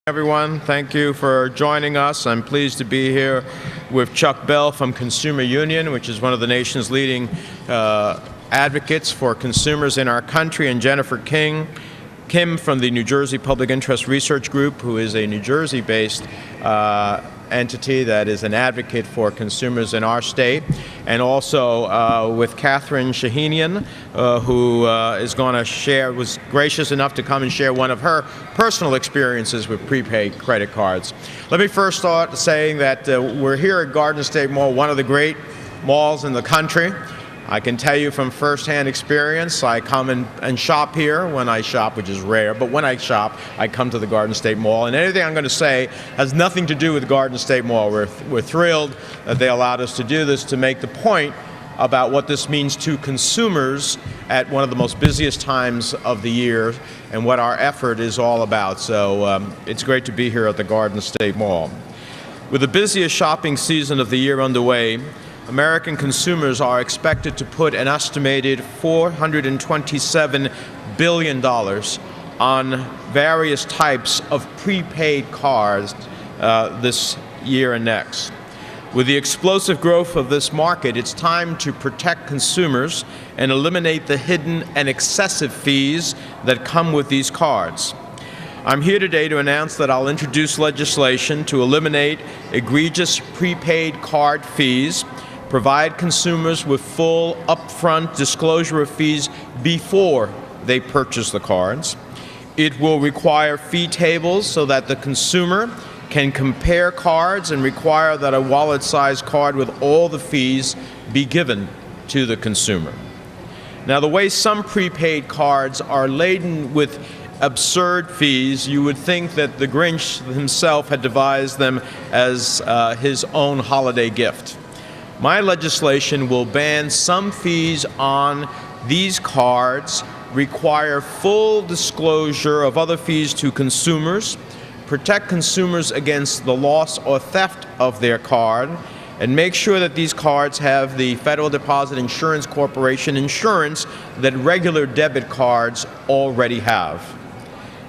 Everyone, thank you for joining us. I'm pleased to be here with Chuck Bell from Consumer Union, which is one of the nation's leading advocates for consumers in our country, and Jennifer Kim from the New Jersey Public Interest Research Group, who is a New Jersey-based entity that is an advocate for consumers in our state, and also with Catherine Shahinian, who was gracious enough to come and share one of her personal experiences with prepaid credit cards. Let me first start saying that we're here at Garden State Mall, one of the great malls in the country. I can tell you from firsthand experience, I come and shop here when I shop, which is rare, but when I shop, I come to the Garden State Mall. And anything I'm going to say has nothing to do with Garden State Mall. We're thrilled that they allowed us to do this to make the point about what this means to consumers at one of the most busiest times of the year and what our effort is all about. So it's great to be here at the Garden State Mall. With the busiest shopping season of the year underway, American consumers are expected to put an estimated $427 billion on various types of prepaid cards this year and next. With the explosive growth of this market, it's time to protect consumers and eliminate the hidden and excessive fees that come with these cards. I'm here today to announce that I'll introduce legislation to eliminate egregious prepaid card fees, provide consumers with full upfront disclosure of fees before they purchase the cards. It will require fee tables so that the consumer can compare cards and require that a wallet-sized card with all the fees be given to the consumer. Now, the way some prepaid cards are laden with absurd fees, you would think that the Grinch himself had devised them as his own holiday gift. My legislation will ban some fees on these cards, require full disclosure of other fees to consumers, protect consumers against the loss or theft of their card, and make sure that these cards have the Federal Deposit Insurance Corporation insurance that regular debit cards already have.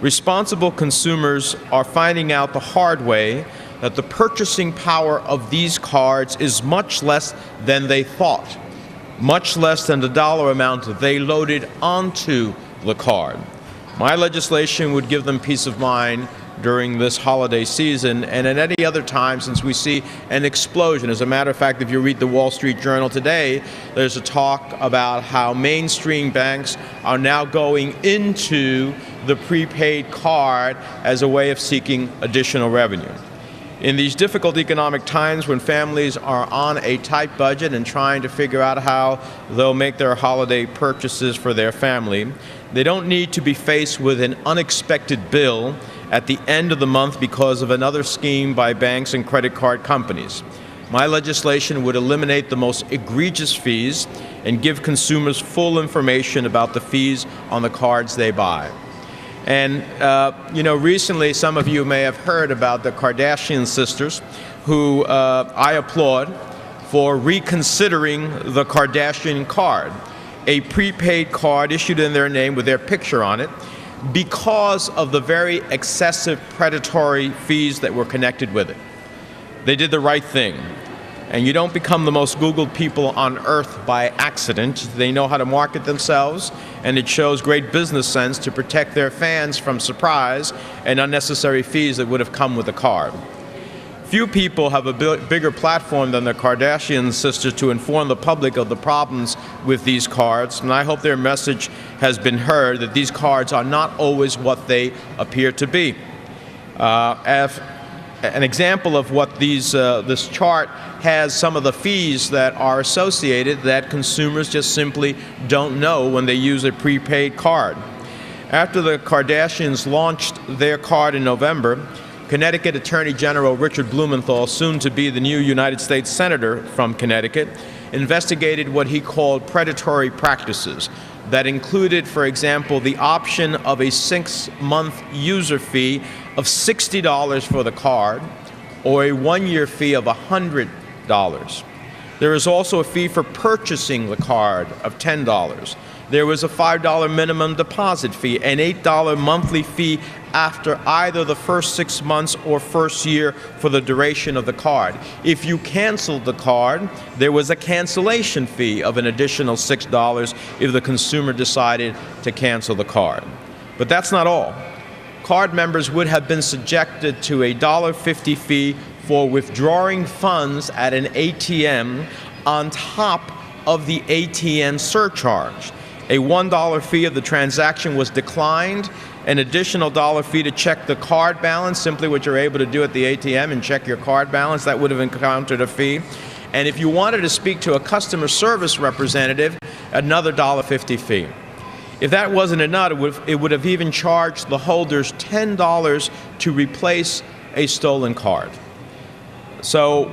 Responsible consumers are finding out the hard way that the purchasing power of these cards is much less than they thought, much less than the dollar amount that they loaded onto the card. My legislation would give them peace of mind during this holiday season and at any other time, since we see an explosion. As a matter of fact, if you read the Wall Street Journal today, there's a talk about how mainstream banks are now going into the prepaid card as a way of seeking additional revenue. In these difficult economic times when families are on a tight budget and trying to figure out how they'll make their holiday purchases for their family, they don't need to be faced with an unexpected bill at the end of the month because of another scheme by banks and credit card companies. My legislation would eliminate the most egregious fees and give consumers full information about the fees on the cards they buy. And, recently some of you may have heard about the Kardashian sisters, who I applaud for reconsidering the Kardashian card, a prepaid card issued in their name with their picture on it, because of the very excessive predatory fees that were connected with it. They did the right thing. And you don't become the most Googled people on earth by accident. They know how to market themselves, and it shows great business sense to protect their fans from surprise and unnecessary fees that would have come with the card. Few people have a bigger platform than the Kardashian sisters to inform the public of the problems with these cards, and I hope their message has been heard that these cards are not always what they appear to be. An example of what this chart has some of the fees that are associated that consumers just simply don't know when they use a prepaid card. After the Kardashians launched their card in November, Connecticut Attorney General Richard Blumenthal, soon to be the new United States Senator from Connecticut, investigated what he called predatory practices that included, for example, the option of a 6-month user fee of $60 for the card or a 1-year fee of $100. There is also a fee for purchasing the card of $10. There was a $5 minimum deposit fee, an $8 monthly fee after either the first 6 months or first year for the duration of the card. If you canceled the card, there was a cancellation fee of an additional $6 if the consumer decided to cancel the card. But that's not all. Card members would have been subjected to a $1.50 fee for withdrawing funds at an ATM on top of the ATM surcharge. A $1 fee of the transaction was declined, an additional $1 fee to check the card balance, simply what you're able to do at the ATM and check your card balance, that would have encountered a fee. And if you wanted to speak to a customer service representative, another $1.50 fee. If that wasn't enough, it would have even charged the holders $10 to replace a stolen card. So,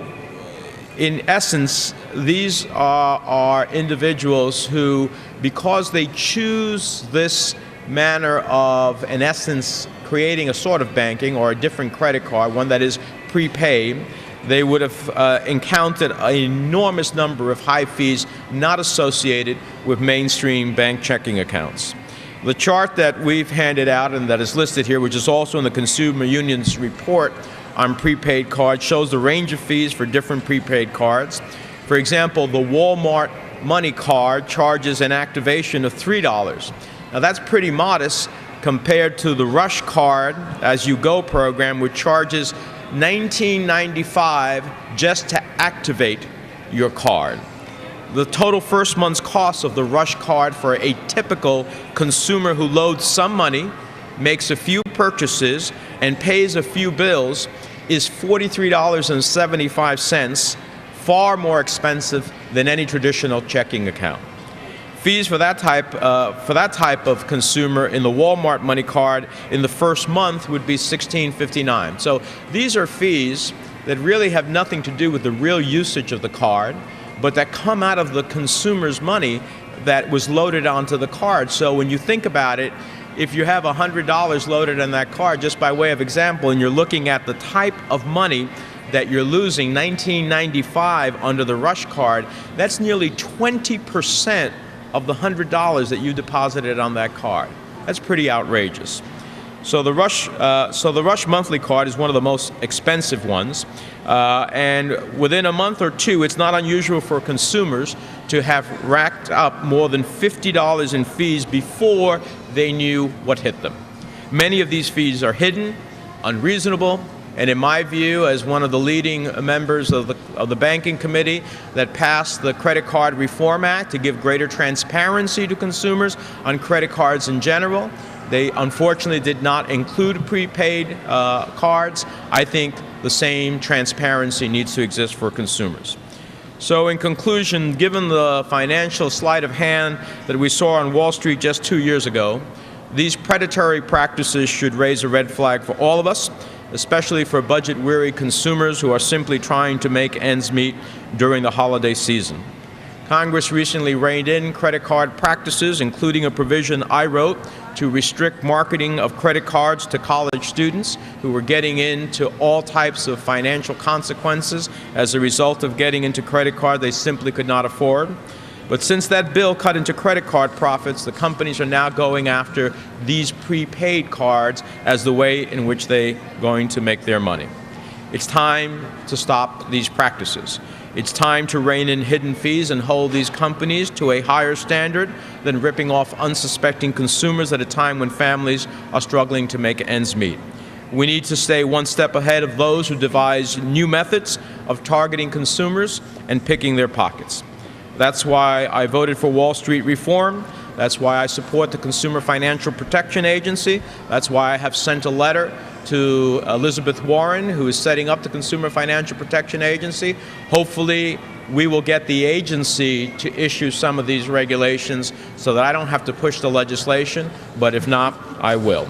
in essence, these are individuals who, because they choose this manner of, in essence, creating a sort of banking or a different credit card, one that is prepaid, they would have encountered an enormous number of high fees not associated with mainstream bank checking accounts. The chart that we've handed out and that is listed here, which is also in the Consumer Union's report on prepaid cards, shows the range of fees for different prepaid cards. For example, the Walmart Money Card charges an activation of $3. Now that's pretty modest compared to the Rush Card As You Go program, which charges $19.95 just to activate your card. The total first month's cost of the Rush Card for a typical consumer who loads some money, makes a few purchases, and pays a few bills is $43.75, far more expensive than any traditional checking account. Fees for that type of consumer in the Walmart Money Card in the first month would be $16.59. So these are fees that really have nothing to do with the real usage of the card, but that come out of the consumer's money that was loaded onto the card. So when you think about it, if you have $100 loaded on that card, just by way of example, and you're looking at the type of money that you're losing, $19.95 under the Rush Card, that's nearly 20% of the $100 that you deposited on that card. That's pretty outrageous. So the Rush monthly card is one of the most expensive ones, and within a month or two, it's not unusual for consumers to have racked up more than $50 in fees before they knew what hit them. Many of these fees are hidden, unreasonable, and in my view, as one of the leading members of the Banking Committee that passed the Credit Card Reform Act to give greater transparency to consumers on credit cards in general, they unfortunately did not include prepaid cards. I think the same transparency needs to exist for consumers. So in conclusion, given the financial sleight of hand that we saw on Wall Street just 2 years ago, these predatory practices should raise a red flag for all of us, especially for budget-weary consumers who are simply trying to make ends meet during the holiday season. Congress recently reined in credit card practices, including a provision I wrote to restrict marketing of credit cards to college students who were getting into all types of financial consequences as a result of getting into credit card they simply could not afford. But since that bill cut into credit card profits, the companies are now going after these prepaid cards as the way in which they're going to make their money. It's time to stop these practices. It's time to rein in hidden fees and hold these companies to a higher standard than ripping off unsuspecting consumers at a time when families are struggling to make ends meet. We need to stay one step ahead of those who devise new methods of targeting consumers and picking their pockets. That's why I voted for Wall Street reform. That's why I support the Consumer Financial Protection Agency. That's why I have sent a letter to Elizabeth Warren, who is setting up the Consumer Financial Protection Agency. Hopefully, we will get the agency to issue some of these regulations so that I don't have to push the legislation, but if not, I will.